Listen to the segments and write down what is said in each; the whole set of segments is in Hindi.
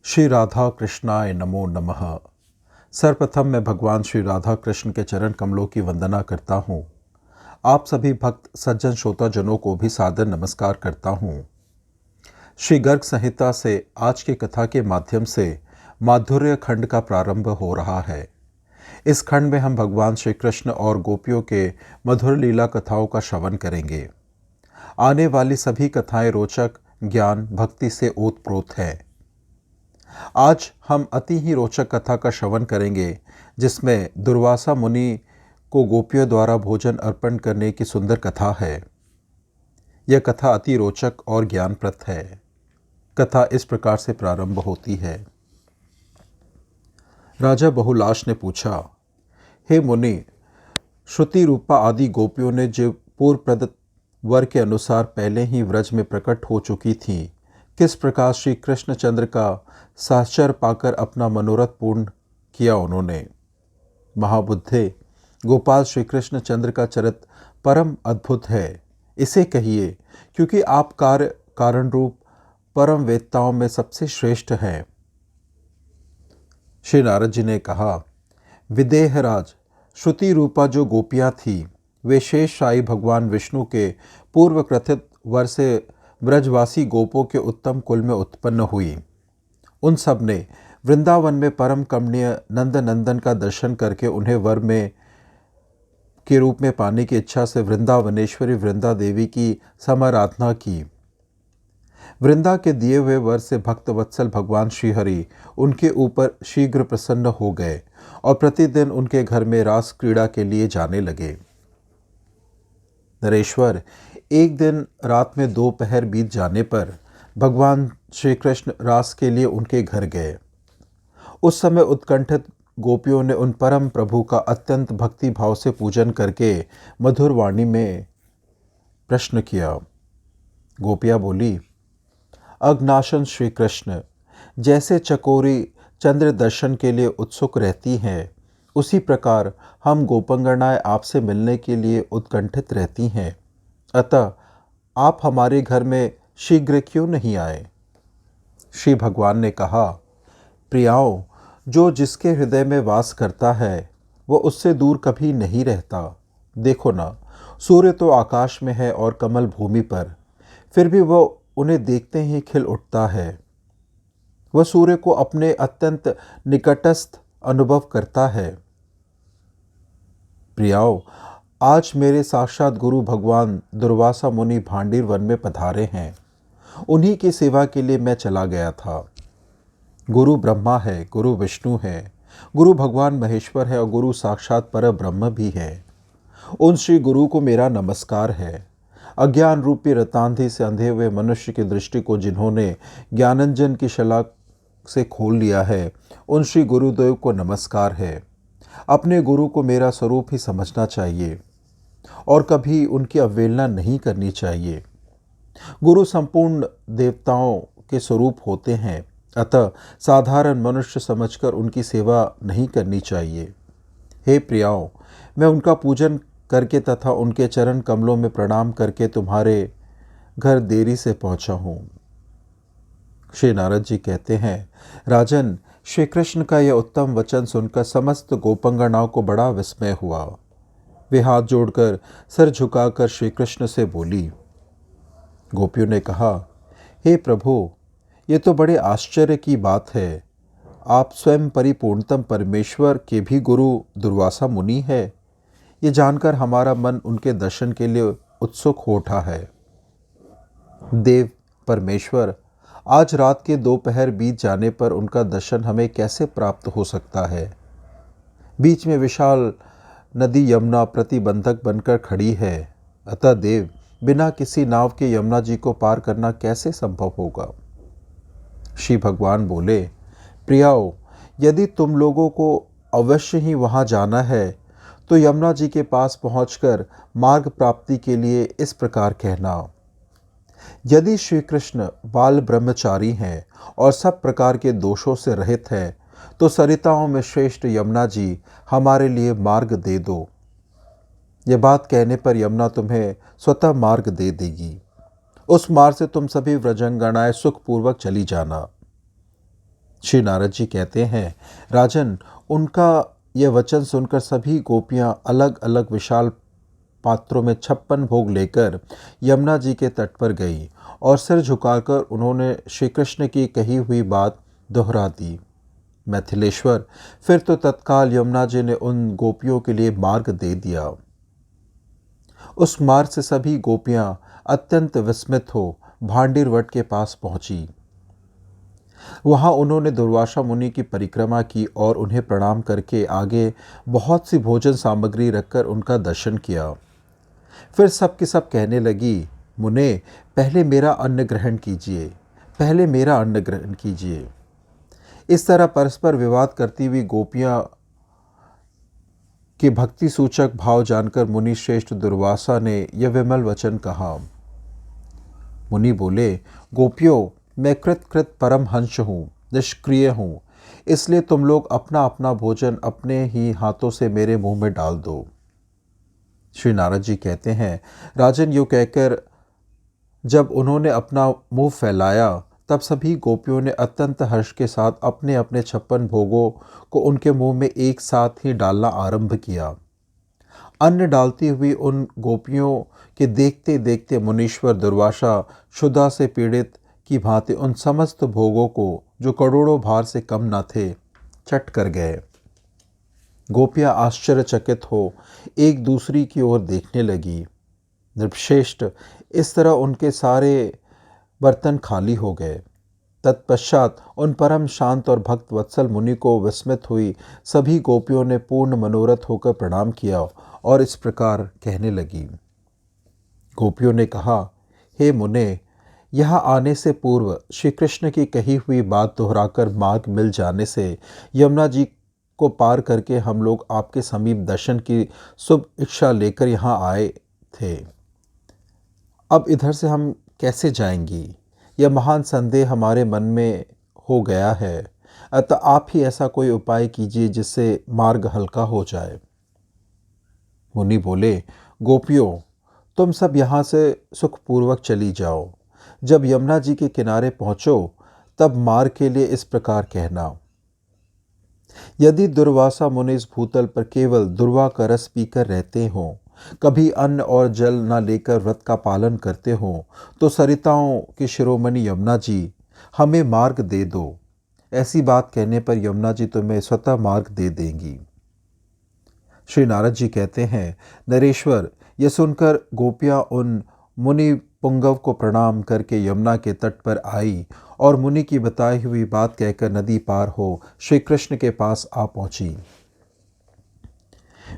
श्री राधा कृष्णाय नमो नमः। सर्वप्रथम मैं भगवान श्री राधा कृष्ण के चरण कमलों की वंदना करता हूँ। आप सभी भक्त सज्जन श्रोताजनों को भी सादर नमस्कार करता हूँ। श्री गर्ग संहिता से आज की कथा के माध्यम से माधुर्य खंड का प्रारंभ हो रहा है। इस खंड में हम भगवान श्री कृष्ण और गोपियों के मधुर लीला कथाओं का श्रवण करेंगे। आने वाली सभी कथाएं रोचक, ज्ञान, भक्ति से ओतप्रोत है। आज हम अति ही रोचक कथा का श्रवण करेंगे, जिसमें दुर्वासा मुनि को गोपियों द्वारा भोजन अर्पण करने की सुंदर कथा है। यह कथा अति रोचक और ज्ञानप्रद है। कथा इस प्रकार से प्रारंभ होती है। राजा बहुलाश ने पूछा, हे मुनि, श्रुति रूपा आदि गोपियों ने जो पूर्व प्रदत्त वर के अनुसार पहले ही व्रज में प्रकट हो चुकी थीं, किस प्रकार श्री कृष्णचंद्र का साहचर्य पाकर अपना मनोरथ पूर्ण किया उन्होंने। महाबुद्धे, गोपाल श्री कृष्णचंद्र का चरित्र परम अद्भुत है। इसे कहिए, क्योंकि आप कारण रूप परम वेत्ताओं में सबसे श्रेष्ठ हैं। श्री नारद जी ने कहा, विदेहराज, श्रुति रूपा जो गोपियां थी, वे शेष शाही भगवान विष्णु के पूर्व कथित वर से ब्रजवासी गोपों के उत्तम कुल में उत्पन्न हुई। उन सब ने वृंदावन में परम कमनीय नंद नंदन का दर्शन करके उन्हें वर में के रूप में पाने की इच्छा से वृंदावनेश्वरी वृंदा देवी की समाराधना की। वृंदा के दिए हुए वर से भक्त वत्सल भगवान श्रीहरि उनके ऊपर शीघ्र प्रसन्न हो गए और प्रतिदिन उनके घर में रास क्रीड़ा के लिए जाने लगे। नरेश्वर, एक दिन रात में दोपहर बीत जाने पर भगवान श्री कृष्ण रास के लिए उनके घर गए। उस समय उत्कंठित गोपियों ने उन परम प्रभु का अत्यंत भक्ति भाव से पूजन करके मधुर वाणी में प्रश्न किया। गोपियां बोली, अग्नाशन श्री कृष्ण, जैसे चकोरी चंद्र दर्शन के लिए उत्सुक रहती हैं, उसी प्रकार हम गोपंगनाएं आपसे मिलने के लिए उत्कंठित रहती हैं। अतः आप हमारे घर में शीघ्र क्यों नहीं आए। श्री भगवान ने कहा, प्रियाओं, जो जिसके हृदय में वास करता है वह उससे दूर कभी नहीं रहता। देखो ना, सूर्य तो आकाश में है और कमल भूमि पर, फिर भी वह उन्हें देखते ही खिल उठता है। वह सूर्य को अपने अत्यंत निकटस्थ अनुभव करता है। प्रियाओं, आज मेरे साक्षात गुरु भगवान दुर्वासा मुनि भांडीर वन में पधारे हैं। उन्हीं की सेवा के लिए मैं चला गया था। गुरु ब्रह्मा है, गुरु विष्णु है, गुरु भगवान महेश्वर है और गुरु साक्षात पर ब्रह्म भी है। उन श्री गुरु को मेरा नमस्कार है। अज्ञान रूपी रतांधी से अंधे हुए मनुष्य की दृष्टि को जिन्होंने ज्ञानंजन की शलाक से खोल लिया है, उन श्री गुरुदेव को नमस्कार है। अपने गुरु को मेरा स्वरूप ही समझना चाहिए और कभी उनकी अवहेलना नहीं करनी चाहिए। गुरु संपूर्ण देवताओं के स्वरूप होते हैं, अतः साधारण मनुष्य समझकर उनकी सेवा नहीं करनी चाहिए। हे प्रियाओं, मैं उनका पूजन करके तथा उनके चरण कमलों में प्रणाम करके तुम्हारे घर देरी से पहुंचा हूँ। श्री नारद जी कहते हैं, राजन, श्री कृष्ण का यह उत्तम वचन सुनकर समस्त गोपंगनाओं को बड़ा विस्मय हुआ। वे हाथ जोड़कर सिर झुकाकर श्री कृष्ण से बोली। गोपियों ने कहा, हे प्रभु, ये तो बड़े आश्चर्य की बात है। आप स्वयं परिपूर्णतम परमेश्वर के भी गुरु दुर्वासा मुनि है। ये जानकर हमारा मन उनके दर्शन के लिए उत्सुक हो उठा है। देव परमेश्वर, आज रात के दोपहर बीत जाने पर उनका दर्शन हमें कैसे प्राप्त हो सकता है। बीच में विशाल नदी यमुना प्रतिबंधक बनकर खड़ी है। अतः देव, बिना किसी नाव के यमुना जी को पार करना कैसे संभव होगा। श्री भगवान बोले, प्रियाओं, यदि तुम लोगों को अवश्य ही वहां जाना है तो यमुना जी के पास पहुंचकर मार्ग प्राप्ति के लिए इस प्रकार कहना। यदि श्री कृष्ण बाल ब्रह्मचारी हैं और सब प्रकार के दोषों से रहित हैं, तो सरिताओं में श्रेष्ठ यमुना जी हमारे लिए मार्ग दे दो। यह बात कहने पर यमुना तुम्हें स्वतः मार्ग दे देगी। उस मार्ग से तुम सभी व्रजंगनाएं सुखपूर्वक चली जाना। श्री नारद जी कहते हैं, राजन, उनका यह वचन सुनकर सभी गोपियां अलग अलग विशाल पात्रों में 56 भोग लेकर यमुना जी के तट पर गई और सिर झुकाकर उन्होंने श्री कृष्ण की कही हुई बात दोहरा दी। मैथिलेश्वर, फिर तो तत्काल यमुना जी ने उन गोपियों के लिए मार्ग दे दिया। उस मार्ग से सभी गोपियां अत्यंत विस्मित हो भांडीर वट के पास पहुंची। वहां उन्होंने दुर्वासा मुनि की परिक्रमा की और उन्हें प्रणाम करके आगे बहुत सी भोजन सामग्री रखकर उनका दर्शन किया। फिर सब की सब कहने लगी, मुने, पहले मेरा अन्न ग्रहण कीजिए, पहले मेरा अन्न ग्रहण कीजिए। इस तरह परस्पर विवाद करती हुई गोपियां के भक्ति सूचक भाव जानकर मुनि श्रेष्ठ दुर्वासा ने यह विमल वचन कहा। मुनि बोले, गोपियों, मैं कृत परम हंस हूँ, निष्क्रिय हूँ, इसलिए तुम लोग अपना अपना भोजन अपने ही हाथों से मेरे मुंह में डाल दो। श्री नारद जी कहते हैं, राजन, यूँ कहकर जब उन्होंने अपना मुंह फैलाया तब सभी गोपियों ने अत्यंत हर्ष के साथ अपने अपने 56 भोगों को उनके मुंह में एक साथ ही डालना आरंभ किया। अन्न डालती हुई उन गोपियों के देखते देखते मुनीश्वर दुर्वासा क्षुधा से पीड़ित की भांति उन समस्त भोगों को, जो करोड़ों भार से कम न थे, चट कर गए। गोपियां आश्चर्यचकित हो एक दूसरी की ओर देखने लगी। नृपश्रेष्ठ, इस तरह उनके सारे बर्तन खाली हो गए। तत्पश्चात उन परम शांत और भक्त वत्सल मुनि को विस्मित हुई सभी गोपियों ने पूर्ण मनोरथ होकर प्रणाम किया और इस प्रकार कहने लगी। गोपियों ने कहा, हे मुने, यहाँ आने से पूर्व श्री कृष्ण की कही हुई बात दोहराकर मार्ग मिल जाने से यमुना जी को पार करके हम लोग आपके समीप दर्शन की शुभ इच्छा लेकर यहाँ आए थे। अब इधर से हम कैसे जाएंगी, यह महान संदेह हमारे मन में हो गया है। अतः आप ही ऐसा कोई उपाय कीजिए जिससे मार्ग हल्का हो जाए। मुनि बोले, गोपियों, तुम सब यहाँ से सुखपूर्वक चली जाओ। जब यमुना जी के किनारे पहुँचो तब मार्ग के लिए इस प्रकार कहना, यदि दुर्वासा मुनि इस भूतल पर केवल दुर्वा का रस पीकर रहते हों, कभी अन्न और जल न लेकर व्रत का पालन करते हों, तो सरिताओं की शिरोमणि यमुना जी, हमें मार्ग दे दो। ऐसी बात कहने पर यमुना जी तुम्हें स्वतः मार्ग दे देंगी। श्री नारद जी कहते हैं, नरेश्वर, यह सुनकर गोपियां उन मुनि पुंगव को प्रणाम करके यमुना के तट पर आई और मुनि की बताई हुई बात कहकर नदी पार हो श्री कृष्ण के पास आ पहुंची।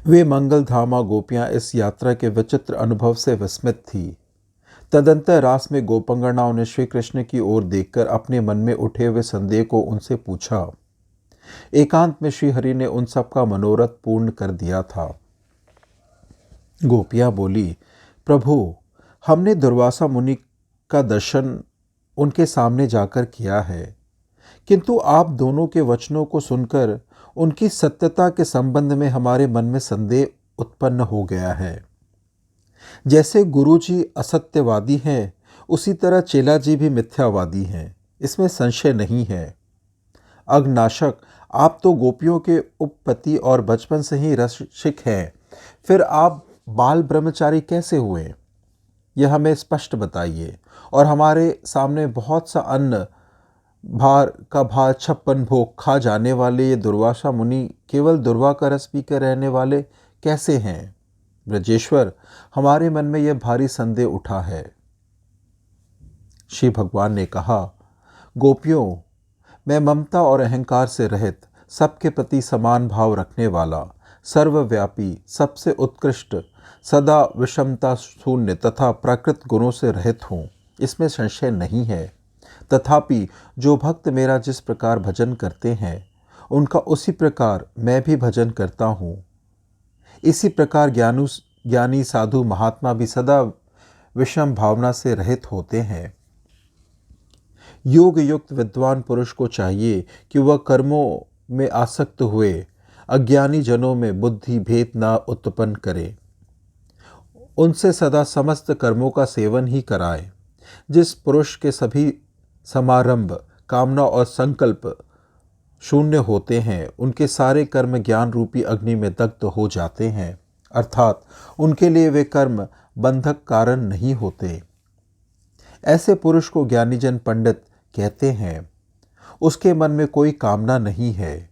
वे मंगलधामा गोपियां इस यात्रा के विचित्र अनुभव से विस्मित थी। तदंतर रास में गोपंगनाओं ने श्री कृष्ण की ओर देखकर अपने मन में उठे हुए संदेह को उनसे पूछा। एकांत में श्री हरि ने उन सब का मनोरथ पूर्ण कर दिया था। गोपियां बोली, प्रभु, हमने दुर्वासा मुनि का दर्शन उनके सामने जाकर किया है, किंतु आप दोनों के वचनों को सुनकर उनकी सत्यता के संबंध में हमारे मन में संदेह उत्पन्न हो गया है। जैसे गुरुजी असत्यवादी हैं, उसी तरह चेला जी भी मिथ्यावादी हैं, इसमें संशय नहीं है। अग्नाशक, आप तो गोपियों के उपपति और बचपन से ही रसिक हैं, फिर आप बाल ब्रह्मचारी कैसे हुए, यह हमें स्पष्ट बताइए। और हमारे सामने बहुत सा अन्न भार का भार 56 भोग खा जाने वाले ये दुर्वासा मुनि केवल दुर्वा का रस पीकर रहने वाले कैसे हैं? ब्रजेश्वर, हमारे मन में यह भारी संदेह उठा है। श्री भगवान ने कहा, गोपियों, मैं ममता और अहंकार से रहित, सबके प्रति समान भाव रखने वाला, सर्वव्यापी, सबसे उत्कृष्ट, सदा विषमता शून्य तथा प्राकृत गुणों से रहित हूँ, इसमें संशय नहीं है। तथापि जो भक्त मेरा जिस प्रकार भजन करते हैं, उनका उसी प्रकार मैं भी भजन करता हूँ। इसी प्रकार ज्ञानी साधु महात्मा भी सदा विषम भावना से रहित होते हैं। योग युक्त विद्वान पुरुष को चाहिए कि वह कर्मों में आसक्त हुए अज्ञानी जनों में बुद्धि भेद न उत्पन्न करे, उनसे सदा समस्त कर्मों का सेवन ही कराए। जिस पुरुष के सभी समारंभ, कामना और संकल्प शून्य होते हैं, उनके सारे कर्म ज्ञान रूपी अग्नि में दग्ध हो जाते हैं, अर्थात उनके लिए वे कर्म बंधक कारण नहीं होते। ऐसे पुरुष को ज्ञानीजन पंडित कहते हैं। उसके मन में कोई कामना नहीं है,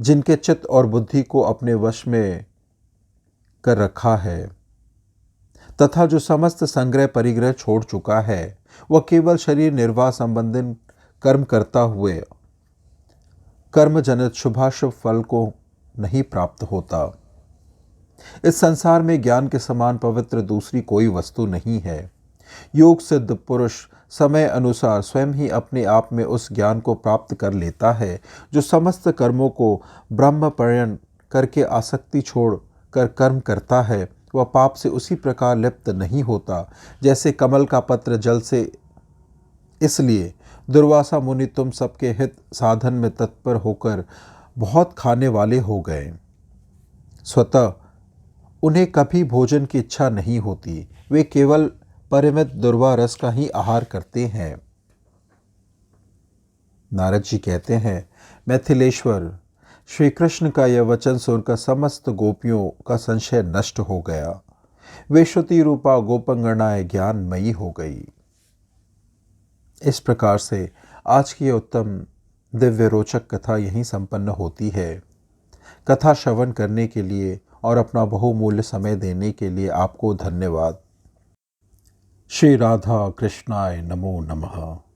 जिनके चित्त और बुद्धि को अपने वश में कर रखा है, तथा जो समस्त संग्रह परिग्रह छोड़ चुका है, वह केवल शरीर निर्वाह संबंधी कर्म करता हुए कर्म जनित शुभाशुभ फल को नहीं प्राप्त होता। इस संसार में ज्ञान के समान पवित्र दूसरी कोई वस्तु नहीं है। योग सिद्ध पुरुष समय अनुसार स्वयं ही अपने आप में उस ज्ञान को प्राप्त कर लेता है, जो समस्त कर्मों को ब्रह्मपयन करके आसक्ति छोड़ कर कर्म करता है। वह पाप से उसी प्रकार लिप्त नहीं होता जैसे कमल का पत्र जल से। इसलिए दुर्वासा मुनि तुम सबके हित साधन में तत्पर होकर बहुत खाने वाले हो गए। स्वतः उन्हें कभी भोजन की इच्छा नहीं होती, वे केवल परिमित दुर्वा रस का ही आहार करते हैं। नारद जी कहते हैं, मैथिलेश्वर, श्री कृष्ण का यह वचन सुनकर समस्त गोपियों का संशय नष्ट हो गया। वे श्रुति रूपा गोपंगनाएं ज्ञानमयी हो गई। इस प्रकार से आज की उत्तम दिव्य रोचक कथा यहीं संपन्न होती है। कथा श्रवण करने के लिए और अपना बहुमूल्य समय देने के लिए आपको धन्यवाद। श्री राधा कृष्णाय नमो नमः।